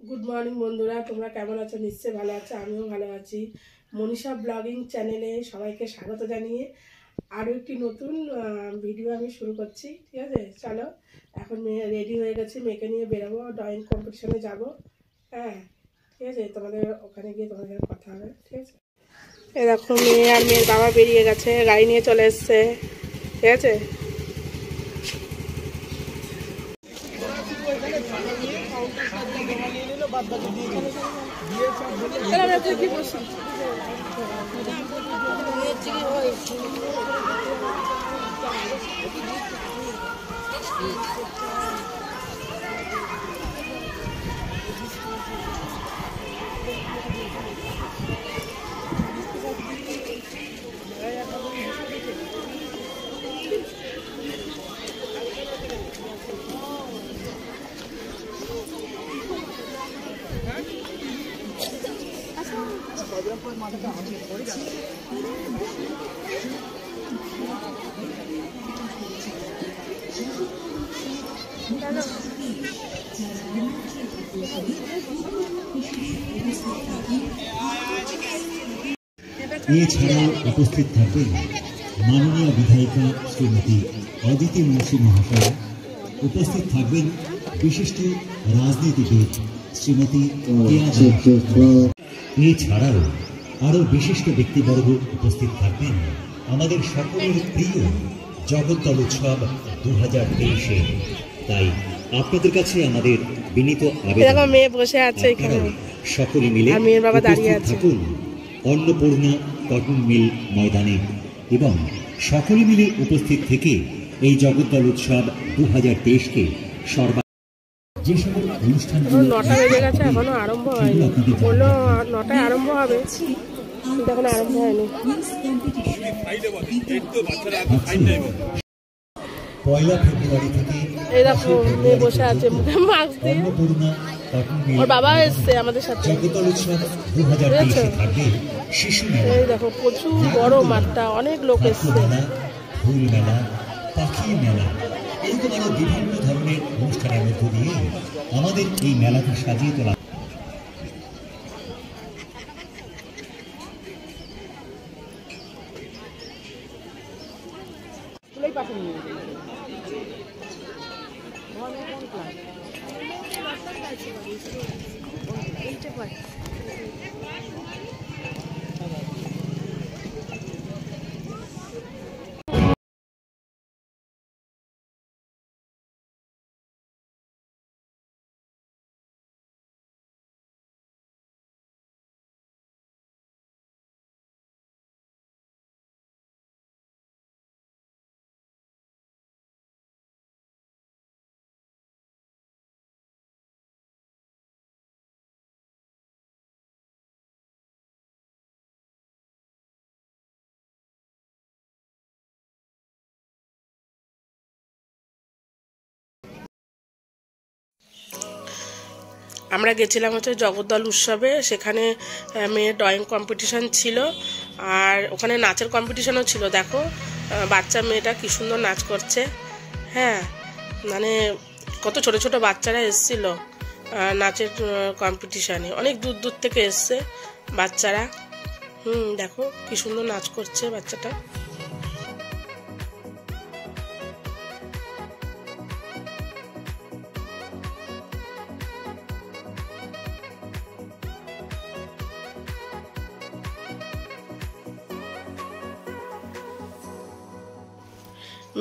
Good morning বন্ধুরা, তোমরা কেমন আছো? নিশ্চয়ই ভালো আছো, আমিও ভালো আছি। মনীষা ব্লগিং চ্যানেলে সবাইকে স্বাগত জানিয়ে আরও একটি নতুন ভিডিও আমি শুরু করছি। ঠিক আছে, চলো এখন মেয়ে রেডি হয়ে গেছি, মেয়েকে নিয়ে বেরোবো, ড্রয়িং কম্পিটিশনে যাব। হ্যাঁ ঠিক আছে, তোমাদের ওখানে গিয়ে তোমাদের কথা হবে। ঠিক আছে, এরকম মেয়ে আর মেয়ের বাবা বেরিয়ে গেছে, গাড়ি নিয়ে চলে এসছে। ঠিক আছে, এছাড়াও উপস্থিত থাকবেন মাননীয় বিধায়িকা শ্রীমতী অদিতি মুন্সি মহাশয়, উপস্থিত থাকবেন বিশিষ্ট রাজনীতিবিদ শ্রীমতী এছাড়াও আরও বিশিষ্ট ব্যক্তিবর্গ উপস্থিত থাকবেন আমাদের সকলের প্রিয় জগদ্দল উৎসব 2023-এ। তাই আপনাদের কাছে আমাদের বিনীত আবেদন, মেয়ে বসে আছে এখানে, সকলে মিলে মেয়ের বাবা দাঁড়িয়ে আছে। থাকুন অন্নপূর্ণা কটন মিল ময়দানে এবং সকলে মিলে উপস্থিত থেকে এই জগদ্দল উৎসব 2023-কে যে সকল অনুষ্ঠানগুলো 9টা বেজে গেছে, এখনো আরম্ভ হয়নি। বললো 9টায় আরম্ভ হবে, কিন্তু এখন আরম্ভ হয়নি। পয়লা ফেব্রুয়ারি থেকে এই দেখো মেয়ে বসে আছে মুখে মাস্ক দিয়ে, অন্নপূর্ণা কটন মিল ওর বাবা এসছে আমাদের সাথে। জগদ্দল উৎসব 2023-এ থাকবে শিশু মেলা। এই দেখো প্রচুর বড় মাঠটা, অনেক লোক এসছে। ফুল মেলা, পাখি মেলা, এরকম আরো বিভিন্ন ধরনের অনুষ্ঠানের মধ্য দিয়ে আমাদের এই মেলাকে সাজিয়ে তোলা। আমরা গেছিলাম হচ্ছে জগদ্দল উৎসবে, সেখানে মেয়ের ড্রয়িং কম্পিটিশান ছিল, আর ওখানে নাচের কম্পিটিশানও ছিল। দেখো বাচ্চা মেয়েটা কি সুন্দর নাচ করছে। হ্যাঁ, মানে কত ছোট ছোট বাচ্চারা এসেছিল নাচের কম্পিটিশানে, অনেক দূর দূর থেকে এসছে বাচ্চারা। দেখো কি সুন্দর নাচ করছে বাচ্চাটা।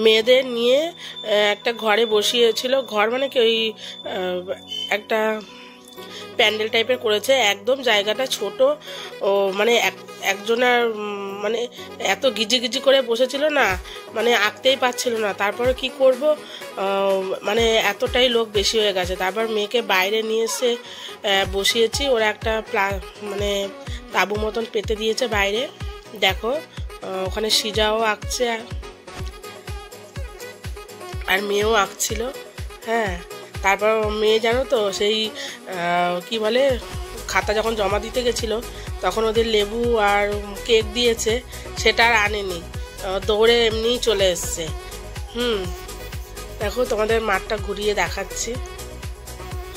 মেয়েদের নিয়ে একটা ঘরে বসিয়েছিল, ঘর মানে কি ওই একটা প্যান্ডেল টাইপের করেছে, একদম জায়গাটা ছোট। ও মানে একজনের মানে এত গিজি গিজি করে বসেছিল না, মানে আঁকতেই পারছিল না। তারপরে কি করব, মানে এতটাই লোক বেশি হয়ে গেছে। তারপর মেয়েকে বাইরে নিয়ে এসে বসিয়েছি, ওরা একটা মানে তাঁবু মতন পেতে দিয়েছে বাইরে। দেখো ওখানে সিজাও আঁকছে আর মেয়েও আঁকছিল। হ্যাঁ, তারপর মেয়ে জানো তো সেই কি বলে, খাতা যখন জমা দিতে গেছিলো তখন ওদের লেবু আর কেক দিয়েছে, সেটা আর আনেনি, দৌড়ে এমনিই চলে এসছে। দেখো তোমাদের মাঠটা ঘুরিয়ে দেখাচ্ছি।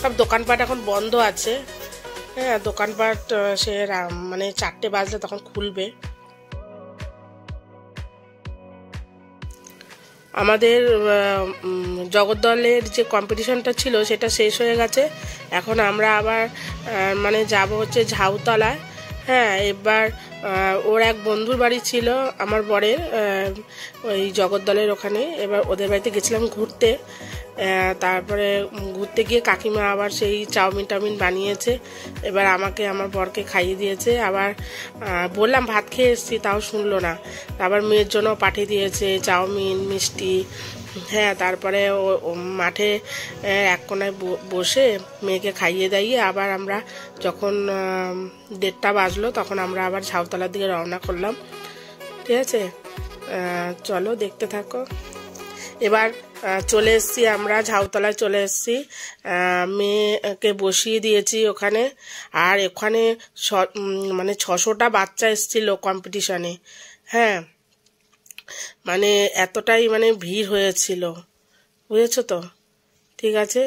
সব দোকানপাট এখন বন্ধ আছে। হ্যাঁ, দোকানপাট সে মানে 4টে বাজলে তখন খুলবে। আমাদের জগদ্দলের যে কম্পিটিশনটা ছিল সেটা শেষ হয়ে গেছে। এখন আমরা আবার মানে যাব হচ্ছে ঝাউতলায়। হ্যাঁ, এবার ওর এক বন্ধুর বাড়ি ছিল আমার বরের, ওই জগদ্দলের ওখানে। এবার ওদের বাড়িতে গেছিলাম ঘুরতে। তারপরে ঘুরতে গিয়ে কাকিমা আবার সেই চাউমিন টাউমিন বানিয়েছে। এবার আমাকে আমার বরকে খাইয়ে দিয়েছে। আবার বললাম ভাত খেয়ে এসেছি, তাও শুনলো না। আবার মেয়ের জন্য পাঠিয়ে দিয়েছে চাউমিন, মিষ্টি। হ্যাঁ, তারপরে ও মাঠে এক কোনায় বসে মেয়েকে খাইয়ে দাইয়ে আবার আমরা যখন 1:30 বাজলো তখন আমরা আবার ঝাউতলার দিকে রওনা করলাম। ঠিক আছে, চলো দেখতে থাকো। এবার চলে এসেছি, আমরা ঝাউতলায় চলে এসেছি। মেয়েকে বসিয়ে দিয়েছি ওখানে। আর ওখানে মানে 600টা বাচ্চা এসেছিল কম্পিটিশনে। হ্যাঁ, মানে এতটাই মানে ভিড় হয়েছিল, বুঝেছো তো। ঠিক আছে,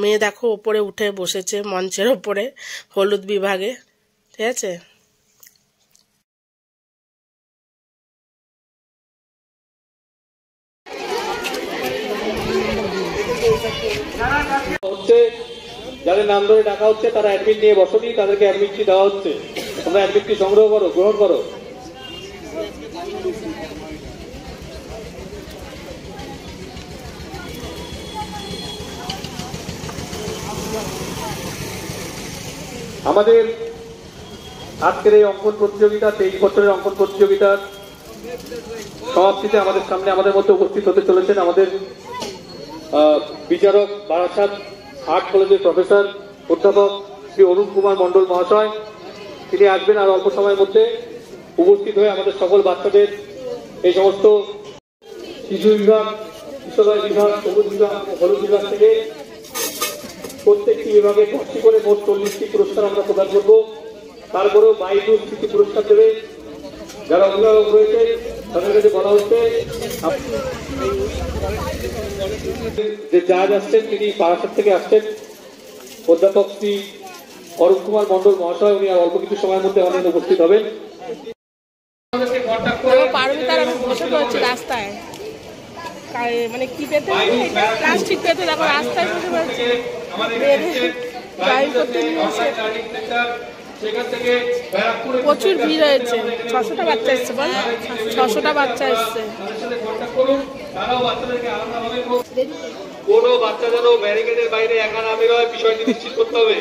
মেয়ে দেখো ওপরে উঠে বসেছে মঞ্চের ওপরে, হলুদ বিভাগে। ঠিক আছে, যাদের নাম ধরে ডাকা হচ্ছে তারা অ্যাডমিট নিয়ে বসনি, তাদেরকে অ্যাডমিটটি দেওয়া হচ্ছে। তোমরা অ্যাডমিটটি সংগ্রহ করো, গ্রহণ করো। আমাদের আজকের এই অঙ্কন প্রতিযোগিতা, 23 বছরের অঙ্কন প্রতিযোগিতার সমাপ্তিতে আমাদের সামনে আমাদের মধ্যে উপস্থিত হতে চলেছেন আমাদের বিচারক, বারাসাত আর্ট কলেজের প্রফেসর অধ্যাপক শ্রী অরুণ কুমার মণ্ডল মহাশয়। তিনি আসবেন আর অল্প সময়ের মধ্যে উপস্থিত হয়ে আমাদের সকল বাচ্চাদের এই সমস্ত শিশু বিভাগ, কিশোরী বিভাগ, সবুজ বিভাগ, হলুদ বিভাগ থেকে প্রত্যেকটি বিভাগে 10টি করে মোট 40টি পুরস্কার আমরা প্রদান করবো। তারপরেও 22 স্মৃতি পুরস্কার দেবে। যারা অভিভাবক রয়েছে তাদের কাছে বলা হচ্ছে যে জাজ আসছেন তিনি বারাসাত থেকে আসছেন অধ্যাপক শ্রী অরুণ কুমার মণ্ডল মহাশয়। উনি আর অল্প কিছু সময়ের মধ্যে আমাদের উপস্থিত হবেন। বসে পড়ছি রাস্তায়, মানে কি পেতে প্লাস্টিক পেতে দেখো রাস্তায় বসে পড়ছি। ড্রাইভ করতে নিয়ে এসে প্রচুর ভিড় হয়েছে। 600টা বাচ্চা এসছে, বল 600টা বাচ্চা এসছে। কোনো বাচ্চা যেন ব্যারিকেডের বাইরে একা না বের হয়, বিষয়টি নিশ্চিত করতে হবে।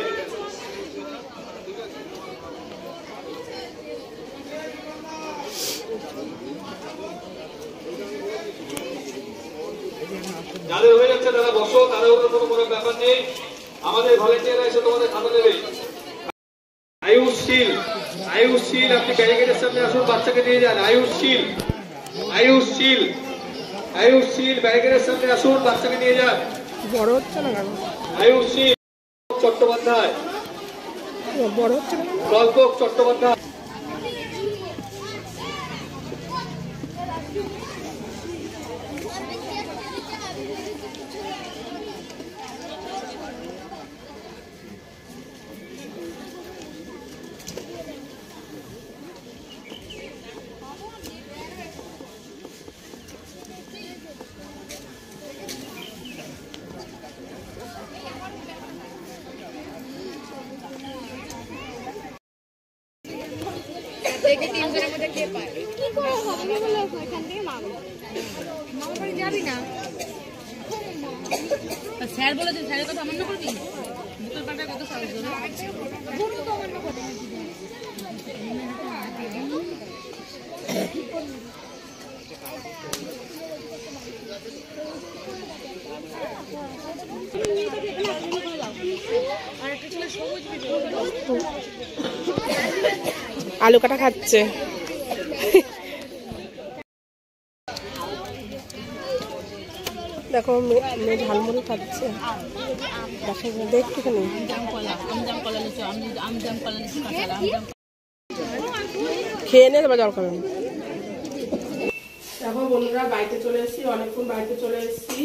যাদের হয়ে যাচ্ছে তারা বসো, তাদের উপর কোনো ব্যাপার নেই। আমাদের ভলেন্টিয়াররা এসে তোমাদের খাতা দেবে। আয়ুষশীল, আয়ুষশীল, আপনি ব্যারিকেডের সামনে আসুন, বাচ্চাকে নিয়ে যান। আয়ুষশীল, আয়ুষশীল, আয়ুষশীল, ব্যারিকেডের সামনে আসুন, বাচ্চাকে নিয়ে যান। বড় হচ্ছে না কেন? আয়ুষশীল চট্টোপাধ্যায়, বড় হচ্ছে না, কল্পক চট্টোপাধ্যায়। স্যার বলেছেন, স্যারের কথা অমান্য করবি? বুকের পাটা কত সাহস ধরে আলু কাটা খাচ্ছে। দেখো মেয়ে ঝালমুড়ি খাচ্ছে, দেখতে খেয়ে নে, জল খাবেন। দেখো বন্ধুরা, বাড়িতে চলে এসেছি, অনেকক্ষণ বাড়িতে চলে এসেছি।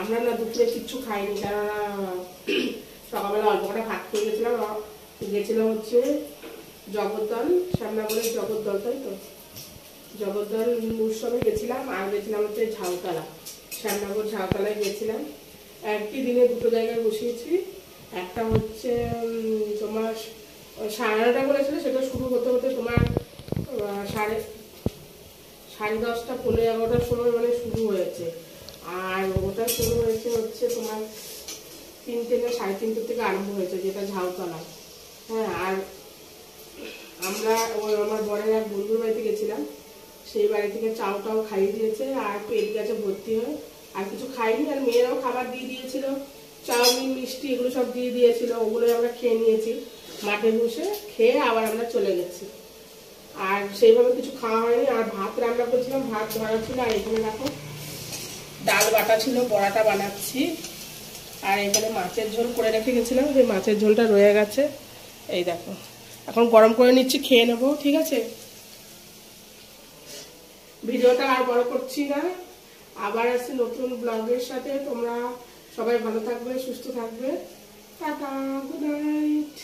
আমরা না দুপুরে কিচ্ছু খাইনি, কেননা সকাল গেছিলাম হচ্ছে জগদ্দল, শ্যামনগরের জগদ্দল, তাই তো জগদ্দল উৎসবে গেছিলাম। আর গেছিলাম হচ্ছে ঝাউতলা, শ্যামনগর ঝাউতলায় গেছিলাম। একই দিনে দুটো জায়গায় বসিয়েছি। একটা হচ্ছে তোমার 9:30 বলেছিল, সেটা শুরু হতে হতে তোমার 10:30 পৌনে 11টার সময় মানে শুরু হয়েছে। আর ওটা শুরু হয়েছে হচ্ছে তোমার 3টে না 3:30 থেকে আরম্ভ হয়েছে, যেটা ঝাউতলা। হ্যাঁ, আর আমরা আমার বরের এক বন্ধুর বাড়িতে গেছিলাম, সেই বাড়ি থেকে চাউ টাও খাইয়ে দিয়েছে আর পেট গেছে ভর্তি হয়ে, আর কিছু খাইনি। আর মেয়েরাও খাবার দিয়ে দিয়েছিল, চাউমিন মিষ্টি এগুলো সব দিয়ে দিয়েছিল, ওগুলো আমরা খেয়ে নিয়েছি মাঠে বসে। খেয়ে আবার আমরা চলে গেছি, আর সেইভাবে কিছু খাওয়া হয়নি। আর ভাত রান্না করছিলাম, ভাত ধরা ছিল। আর এখানে দেখো ডাল বাটা ছিল, বড়াটা বানাচ্ছি। আর এখানে মাছের ঝোল করে রেখে গেছিলাম, যে মাছের ঝোলটা রয়ে গেছে। এই দেখো এখন গরম করে নিচ্ছি, খেয়ে নেবো, ঠিক আছে। ভিডিওটা আর বড় করছি না, আবার আসছি নতুন ব্লগের সাথে। তোমরা সবাই ভালো থাকবে, সুস্থ থাকবে। Tata, good night.